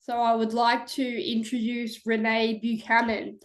So I would like to introduce Renai Buchanan.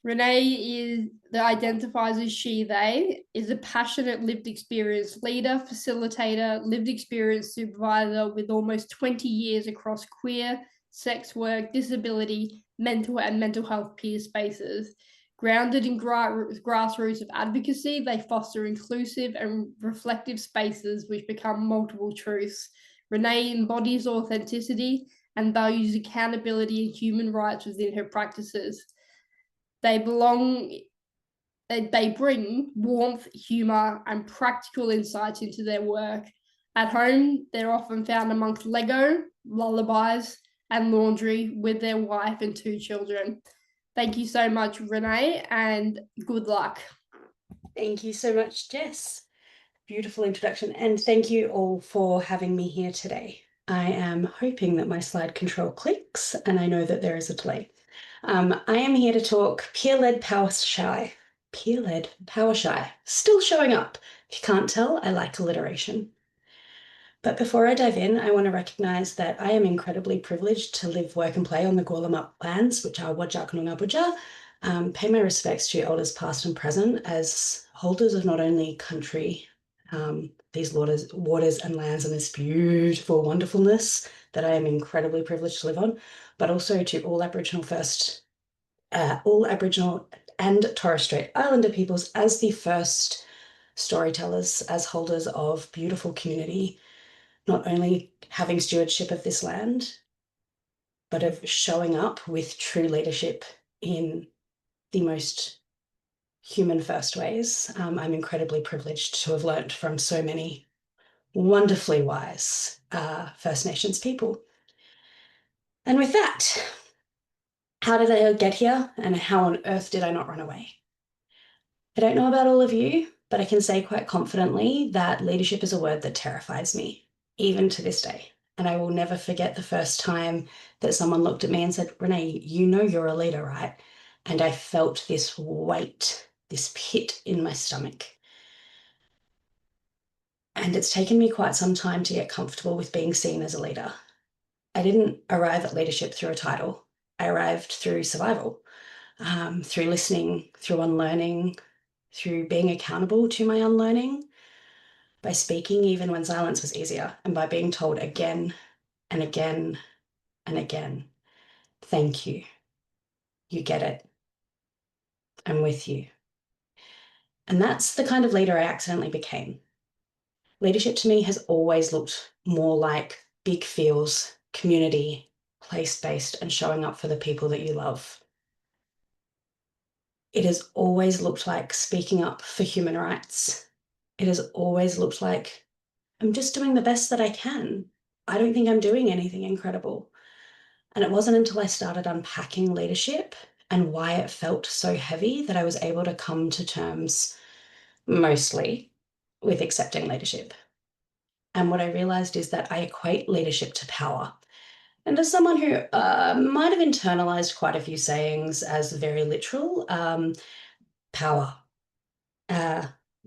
Renai identifies as she, they, is a passionate lived experience leader, facilitator, lived experience supervisor with almost 20 years across queer, sex work, disability, mental and mental health peer spaces. Grounded in grassroots of advocacy, they foster inclusive and reflective spaces which become multiple truths. Renai embodies authenticity and values accountability and human rights within her practices. They bring warmth, humour, and practical insights into their work. At home, they're often found amongst Lego, lullabies, and laundry with their wife and 2 children. Thank you so much, Renai, and good luck. Thank you so much, Jess. Beautiful introduction, and thank you all for having me here today. I am hoping that my slide control clicks, and I know that there is a delay. I am here to talk peer-led power shy. Peer-led power shy. Still showing up. If you can't tell, I like alliteration. But before I dive in, I want to recognise that I am incredibly privileged to live, work and play on the Gawlamup lands, which are Wajak Noongar Budja. Pay my respects to elders past and present as holders of not only country, these waters and lands and this beautiful wonderfulness that I am incredibly privileged to live on, but also to all Aboriginal and Torres Strait Islander peoples as the first storytellers, as holders of beautiful community, not only having stewardship of this land, but of showing up with true leadership in the most human first ways. I'm incredibly privileged to have learnt from so many wonderfully wise First Nations people. And with that, how did I get here and how on earth did I not run away? I don't know about all of you, but I can say quite confidently that leadership is a word that terrifies me, even to this day. And I will never forget the first time that someone looked at me and said, Renai, you know you're a leader, right? And I felt this weight, this pit in my stomach. And it's taken me quite some time to get comfortable with being seen as a leader. I didn't arrive at leadership through a title. I arrived through survival, through listening, through unlearning, through being accountable to my unlearning, by speaking even when silence was easier, and by being told again and again and again, thank you. You get it. I'm with you. And that's the kind of leader I accidentally became. Leadership to me has always looked more like big feels, community, place-based, and showing up for the people that you love. It has always looked like speaking up for human rights. It has always looked like I'm just doing the best that I can. I don't think I'm doing anything incredible. And it wasn't until I started unpacking leadership and why it felt so heavy that I was able to come to terms mostly with accepting leadership. And what I realized is that I equate leadership to power. And as someone who might have internalized quite a few sayings as very literal, power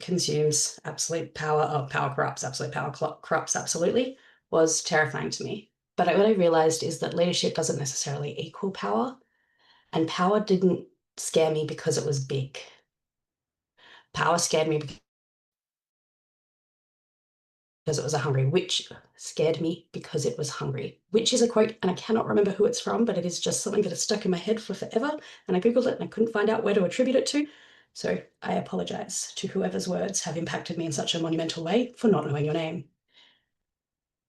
consumes absolute power, or power corrupts, absolute power corrupts absolutely, was terrifying to me. But what I realized is that leadership doesn't necessarily equal power, and power didn't scare me because it was big. Power scared me because it was a hungry witch, scared me because it was hungry. Which is a quote, and I cannot remember who it's from, but it is just something that has stuck in my head for forever, and I Googled it and I couldn't find out where to attribute it to. So I apologize to whoever's words have impacted me in such a monumental way for not knowing your name.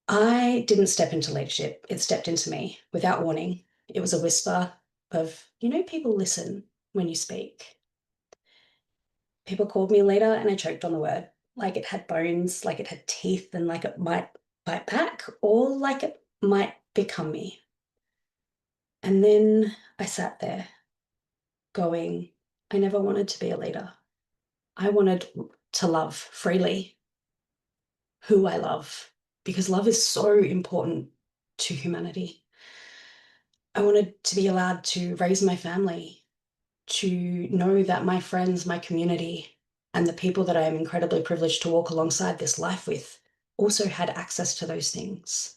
I didn't step into leadership. It stepped into me without warning. It was a whisper of, people listen when you speak. People called me a leader and I choked on the word, like it had bones, like it had teeth, and like it might bite back, or like it might become me. And then I sat there going, I never wanted to be a leader. I wanted to love freely who I love, because love is so important to humanity. I wanted to be allowed to raise my family, to know that my friends, my community, and the people that I am incredibly privileged to walk alongside this life with also had access to those things.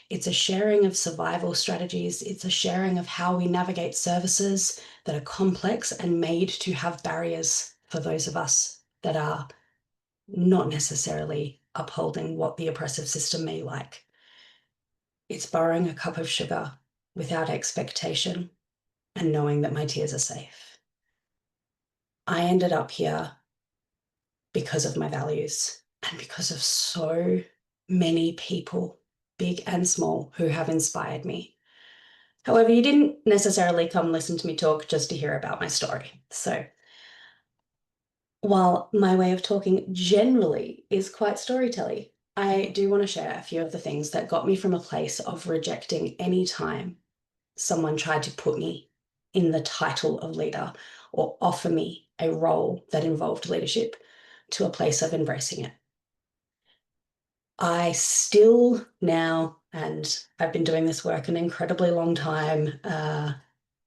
It's a sharing of survival strategies. It's a sharing of how we navigate services that are complex and made to have barriers for those of us that are not necessarily upholding what the oppressive system may like. It's borrowing a cup of sugar without expectation and knowing that my tears are safe. I ended up here because of my values and because of so many people, big and small, who have inspired me. However, you didn't necessarily come listen to me talk just to hear about my story. So while my way of talking generally is quite storytelling, I do want to share a few of the things that got me from a place of rejecting any time someone tried to put me in the title of leader or offer me a role that involved leadership to a place of embracing it. I still now, and I've been doing this work an incredibly long time,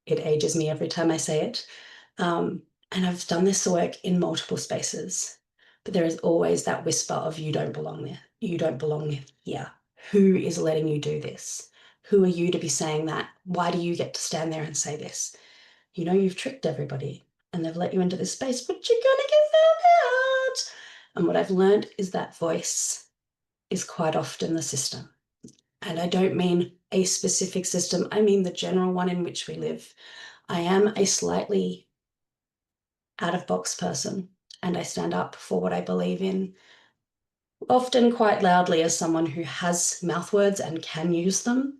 it ages me every time I say it, and I've done this work in multiple spaces, but there is always that whisper of you don't belong there, you don't belong here. Who is letting you do this? Who are you to be saying that? Why do you get to stand there and say this? You know, you've tricked everybody and they've let you into this space, but you're gonna get found out. And what I've learned is that voice is quite often the system. And I don't mean a specific system, I mean the general one in which we live. I am a slightly out-of-box person, and I stand up for what I believe in, often quite loudly as someone who has mouth words and can use them.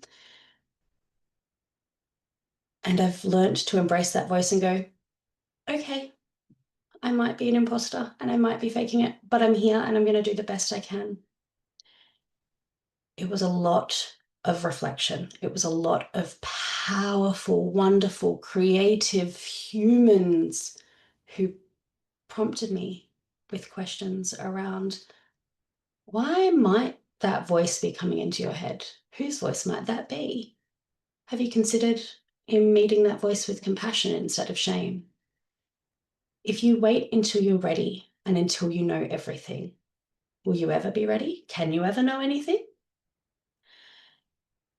And I've learned to embrace that voice and go, okay, I might be an imposter and I might be faking it, but I'm here and I'm going to do the best I can. It was a lot of reflection. It was a lot of powerful, wonderful, creative humans who prompted me with questions around, why might that voice be coming into your head? Whose voice might that be? Have you considered in meeting that voice with compassion instead of shame? If you wait until you're ready and until you know everything, will you ever be ready? Can you ever know anything?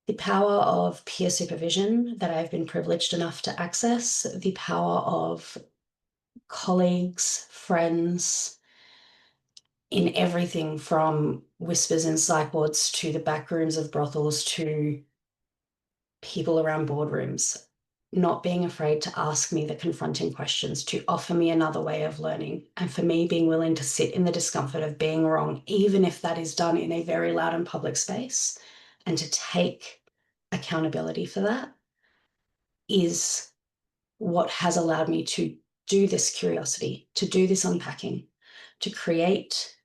The power of peer supervision that I've been privileged enough to access, the power of colleagues, friends, in everything from whispers in psych wards to the back rooms of brothels to people around boardrooms, not being afraid to ask me the confronting questions, to offer me another way of learning, and for me being willing to sit in the discomfort of being wrong, even if that is done in a very loud and public space, and to take accountability for that is what has allowed me to do this curiosity, to do this unpacking, to create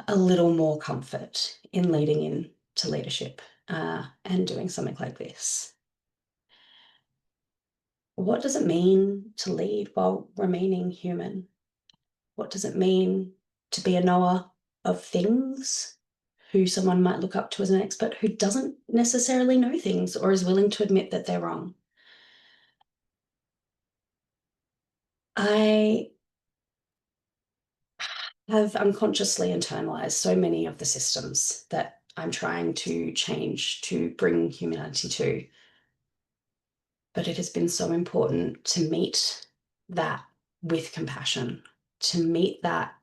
a little more comfort in leading into leadership and doing something like this. What does it mean to lead while remaining human? What does it mean to be a knower of things, who someone might look up to as an expert who doesn't necessarily know things or is willing to admit that they're wrong? I have unconsciously internalized so many of the systems that I'm trying to change to bring humanity to. But it has been so important to meet that with compassion, to meet that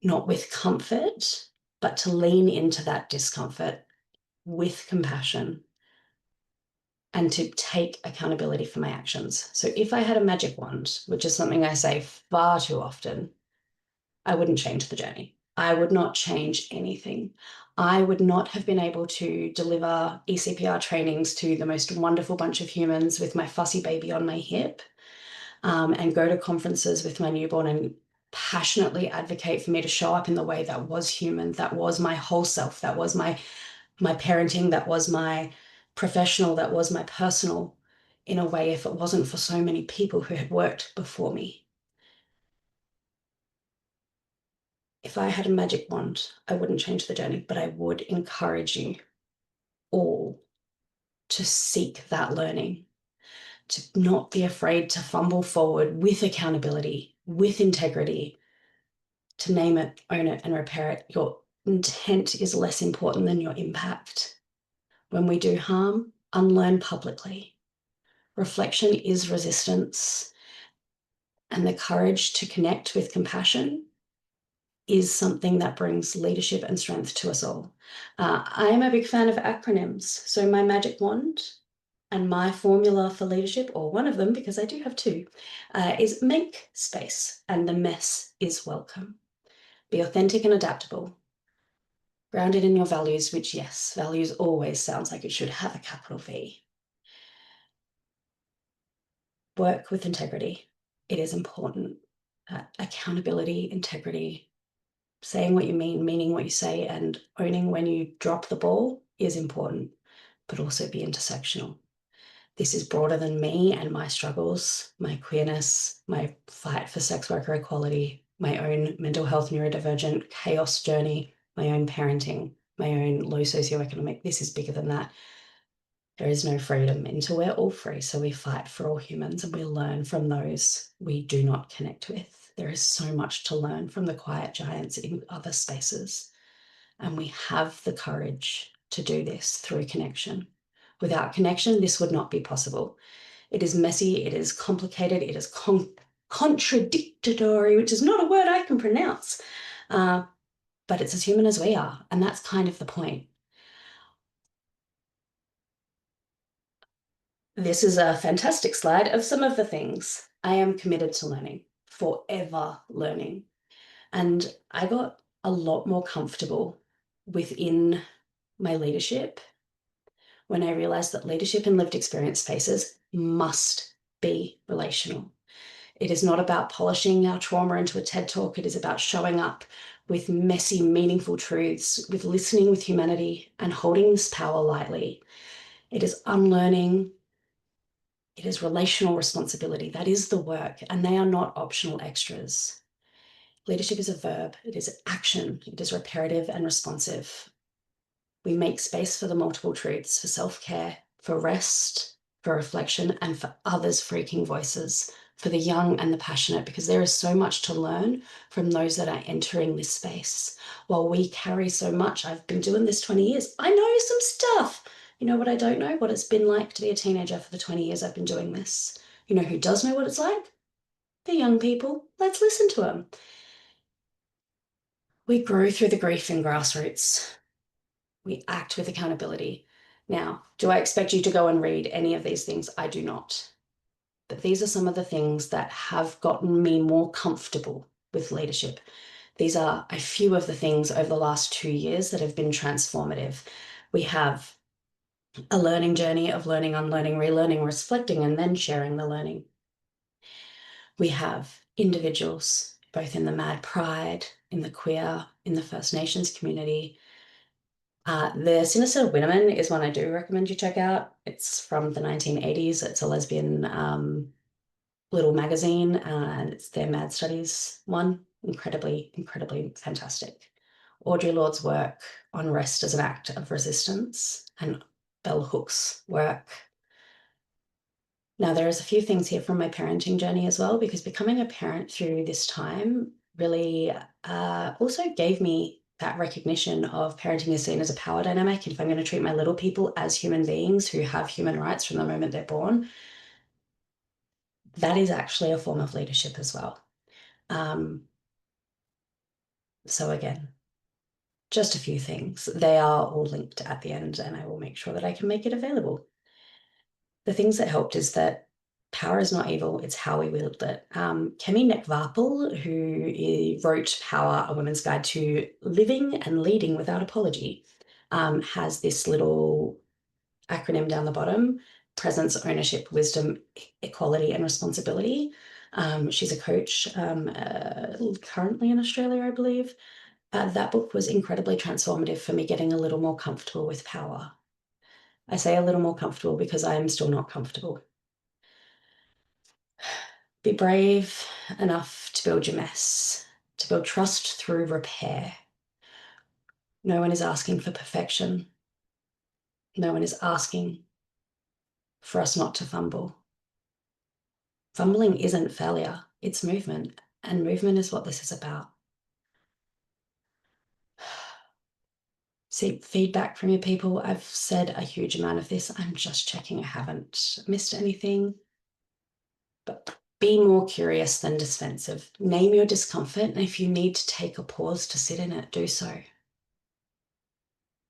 not with comfort, but to lean into that discomfort with compassion and to take accountability for my actions. So if I had a magic wand, which is something I say far too often, I wouldn't change the journey. I would not change anything. I would not have been able to deliver ECPR trainings to the most wonderful bunch of humans with my fussy baby on my hip, and go to conferences with my newborn and passionately advocate for me to show up in the way that was human, that was my whole self, that was my parenting, that was my professional, that was my personal, in a way if it wasn't for so many people who had worked before me. If I had a magic wand, I wouldn't change the journey, but I would encourage you all to seek that learning, to not be afraid to fumble forward with accountability, with integrity, to name it, own it, and repair it. You're intent is less important than your impact. When we do harm, unlearn publicly. Reflection is resistance, and the courage to connect with compassion is something that brings leadership and strength to us all. I am a big fan of acronyms. So my magic wand and my formula for leadership, or one of them, because I do have two, is make space, and the mess is welcome. Be authentic and adaptable. Grounded in your values, which, yes, values always sounds like it should have a capital V. Work with integrity. It is important. Accountability, integrity, saying what you mean, meaning what you say, and owning when you drop the ball is important, but also be intersectional. This is broader than me and my struggles, my queerness, my fight for sex worker equality, my own mental health neurodivergent chaos journey, my own parenting, my own low socioeconomic. This is bigger than that. There is no freedom until we're all free. So we fight for all humans and we learn from those we do not connect with. There is so much to learn from the quiet giants in other spaces. And we have the courage to do this through connection. Without connection, this would not be possible. It is messy, it is complicated, it is contradictory, which is not a word I can pronounce, but it's as human as we are. And that's kind of the point. This is a fantastic slide of some of the things I am committed to learning, forever learning. And I got a lot more comfortable within my leadership when I realized that leadership in lived experience spaces must be relational. It is not about polishing our trauma into a TED talk. It is about showing up with messy, meaningful truths, with listening with humanity and holding this power lightly. It is unlearning. It is relational responsibility. That is the work, and they are not optional extras. Leadership is a verb. It is action. It is reparative and responsive. We make space for the multiple truths, for self-care, for rest, for reflection, and for others' freaking voices, for the young and the passionate, because there is so much to learn from those that are entering this space. While we carry so much, I've been doing this 20 years. I know some stuff. You know what I don't know? What it's been like to be a teenager for the 20 years I've been doing this. You know who does know what it's like? The young people. Let's listen to them. We grow through the grief in grassroots. We act with accountability. Now, do I expect you to go and read any of these things? I do not. But these are some of the things that have gotten me more comfortable with leadership. These are a few of the things over the last 2 years that have been transformative. We have a learning journey of learning, unlearning, relearning, reflecting, and then sharing the learning. We have individuals, both in the Mad Pride, in the queer, in the First Nations community. The Sinister Winnerman is one I do recommend you check out. It's from the 1980s. It's a lesbian little magazine, and it's their Mad Studies one. Incredibly, incredibly fantastic. Audre Lorde's work on rest as an act of resistance, and Bell Hook's work. Now, there's a few things here from my parenting journey as well, because becoming a parent through this time really also gave me that recognition of parenting is seen as a power dynamic. And if I'm going to treat my little people as human beings who have human rights from the moment they're born, that is actually a form of leadership as well. So again, just a few things. They are all linked at the end, and I will make sure that I can make it available. The things that helped is that power is not evil, it's how we wield it. Kemi Nekvarpal, who wrote Power, A Woman's Guide to Living and Leading Without Apology, has this little acronym down the bottom: presence, ownership, wisdom, equality, and responsibility. She's a coach currently in Australia, I believe. That book was incredibly transformative for me, getting a little more comfortable with power. I say a little more comfortable because I am still not comfortable. Be brave enough to build your mess, to build trust through repair. No one is asking for perfection. No one is asking for us not to fumble. Fumbling isn't failure, it's movement, and movement is what this is about. seek feedback from your people. I've said a huge amount of this. I'm just checking I haven't missed anything. But be more curious than defensive. Name your discomfort, and if you need to take a pause to sit in it, do so.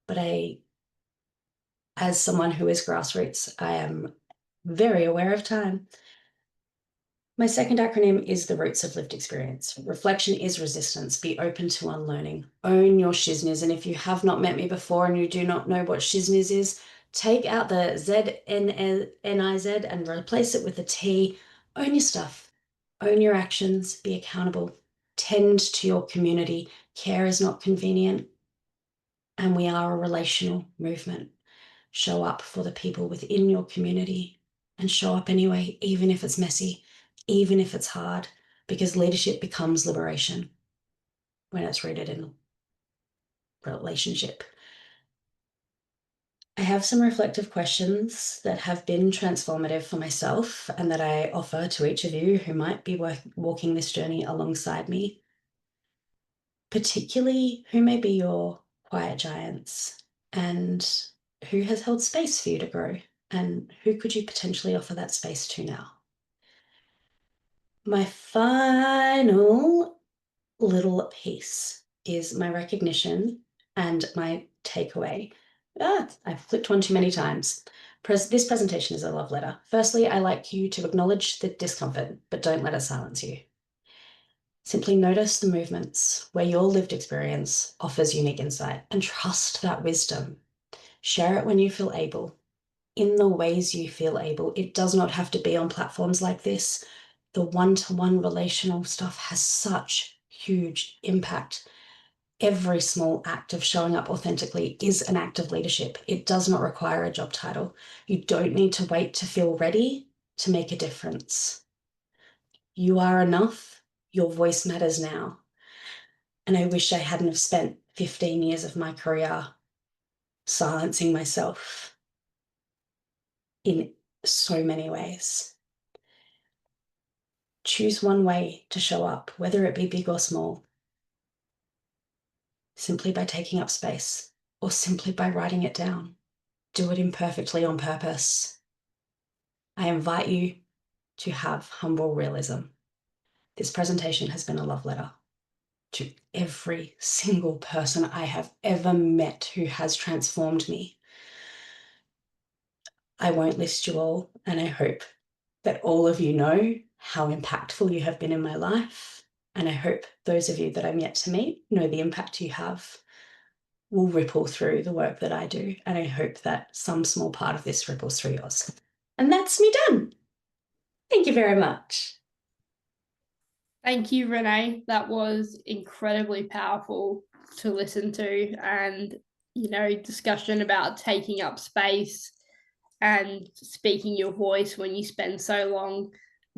But as someone who is grassroots, I am very aware of time. My second acronym is the roots of lived experience. Reflection is resistance. Be open to unlearning. Own your shizness. And if you have not met me before and you do not know what shizness is, take out the Z-N-N-I-Z and replace it with a T. Own your stuff. Own your actions. Be accountable. Tend to your community. Care is not convenient. And we are a relational movement. Show up for the people within your community and show up anyway, even if it's messy, even if it's hard, because leadership becomes liberation when it's rooted in relationship. I have some reflective questions that have been transformative for myself and that I offer to each of you who might be walking this journey alongside me, particularly who may be your quiet giants and who has held space for you to grow, and who could you potentially offer that space to now? My final little piece is my recognition and my takeaway. I've flipped one too many times. This presentation is a love letter. Firstly, I like you to acknowledge the discomfort, but don't let it silence you. Simply notice the movements where your lived experience offers unique insight and trust that wisdom. Share it when you feel able, in the ways you feel able. It does not have to be on platforms like this. The one-to-one relational stuff has such huge impact. Every small act of showing up authentically is an act of leadership. It does not require a job title. You don't need to wait to feel ready to make a difference. You are enough. Your voice matters now. And I wish I hadn't have spent 15 years of my career silencing myself in so many ways. Choose one way to show up, whether it be big or small, simply by taking up space or simply by writing it down. Do it imperfectly on purpose. I invite you to have humble realism. This presentation has been a love letter to every single person I have ever met who has transformed me. I won't list you all, and I hope that all of you know how impactful you have been in my life. And I hope those of you that I'm yet to meet know the impact you have will ripple through the work that I do. And I hope that some small part of this ripples through yours. And that's me done. Thank you very much. Thank you, Renai. That was incredibly powerful to listen to. And, discussion about taking up space and speaking your voice when you spend so long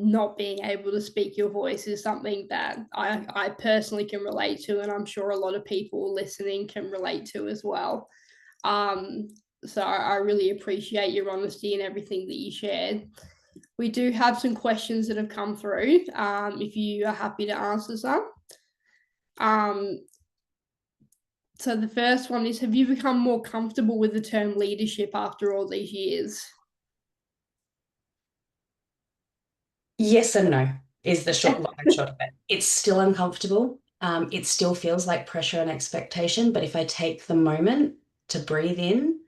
not being able to speak your voice is something that I personally can relate to, and I'm sure a lot of people listening can relate to as well. So I really appreciate your honesty and everything that you shared. We do have some questions that have come through, if you are happy to answer some. So the first one is, have you become more comfortable with the term leadership after all these years? Yes and no is the long and short of it. It's still uncomfortable. It still feels like pressure and expectation, but if I take the moment to breathe in,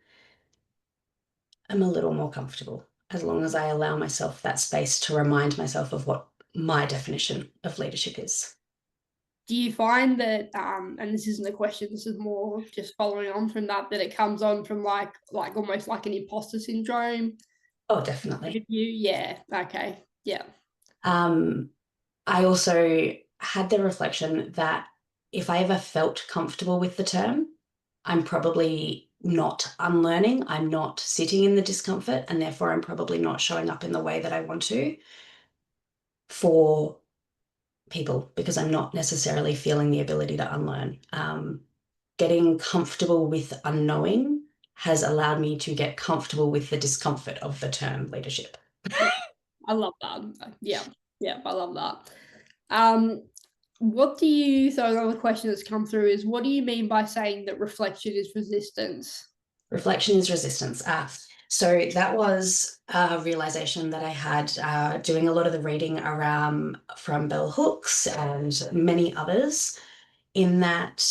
I'm a little more comfortable, as long as I allow myself that space to remind myself of what my definition of leadership is. Do you find that, and this isn't a question, this is more just following on from that it comes on from like almost like an imposter syndrome? Oh, definitely. Yeah. Okay. Yeah. I also had the reflection that if I ever felt comfortable with the term, I'm probably not unlearning. I'm not sitting in the discomfort, and therefore I'm probably not showing up in the way that I want to for people, because I'm not necessarily feeling the ability to unlearn. Getting comfortable with unknowing has allowed me to get comfortable with the discomfort of the term leadership. I love that. Yeah, I love that. So another question that's come through is, what do you mean by saying that reflection is resistance? Reflection is resistance. So that was a realization that I had doing a lot of the reading around from Bell Hooks and many others, in that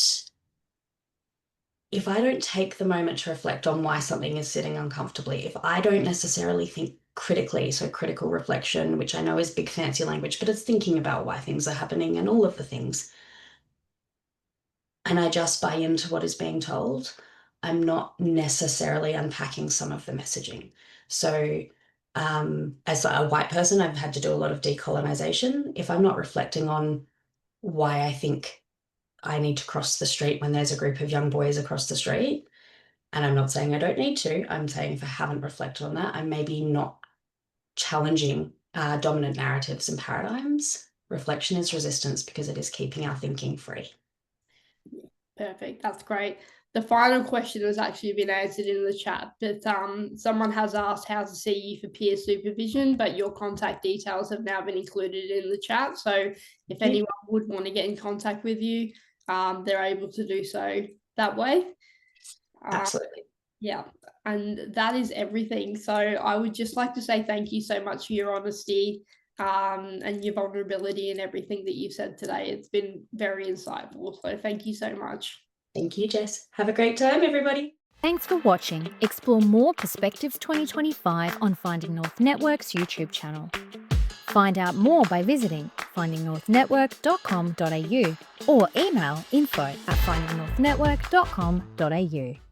if I don't take the moment to reflect on why something is sitting uncomfortably, if I don't necessarily think critically, so critical reflection, which I know is big fancy language, but it's thinking about why things are happening and all of the things, and I just buy into what is being told, I'm not necessarily unpacking some of the messaging. So, as a white person, I've had to do a lot of decolonization. If I'm not reflecting on why I think I need to cross the street when there's a group of young boys across the street, and I'm not saying I don't need to, I'm saying if I haven't reflected on that, I'm maybe not challenging dominant narratives and paradigms. Reflection is resistance because it is keeping our thinking free. Perfect. That's great. The final question has actually been answered in the chat, but someone has asked how to see you for peer supervision, but your contact details have now been included in the chat. So if anyone would want to get in contact with you, they're able to do so that way. Absolutely. Yeah, and that is everything. So I would just like to say thank you so much for your honesty and your vulnerability and everything that you've said today. It's been very insightful. So thank you so much. Thank you, Jess. Have a great time, everybody. Thanks for watching. Explore more Perspectives 2025 on Finding North Network's YouTube channel. Find out more by visiting findingnorthnetwork.com.au or email info@findingnorthnetwork.com.au.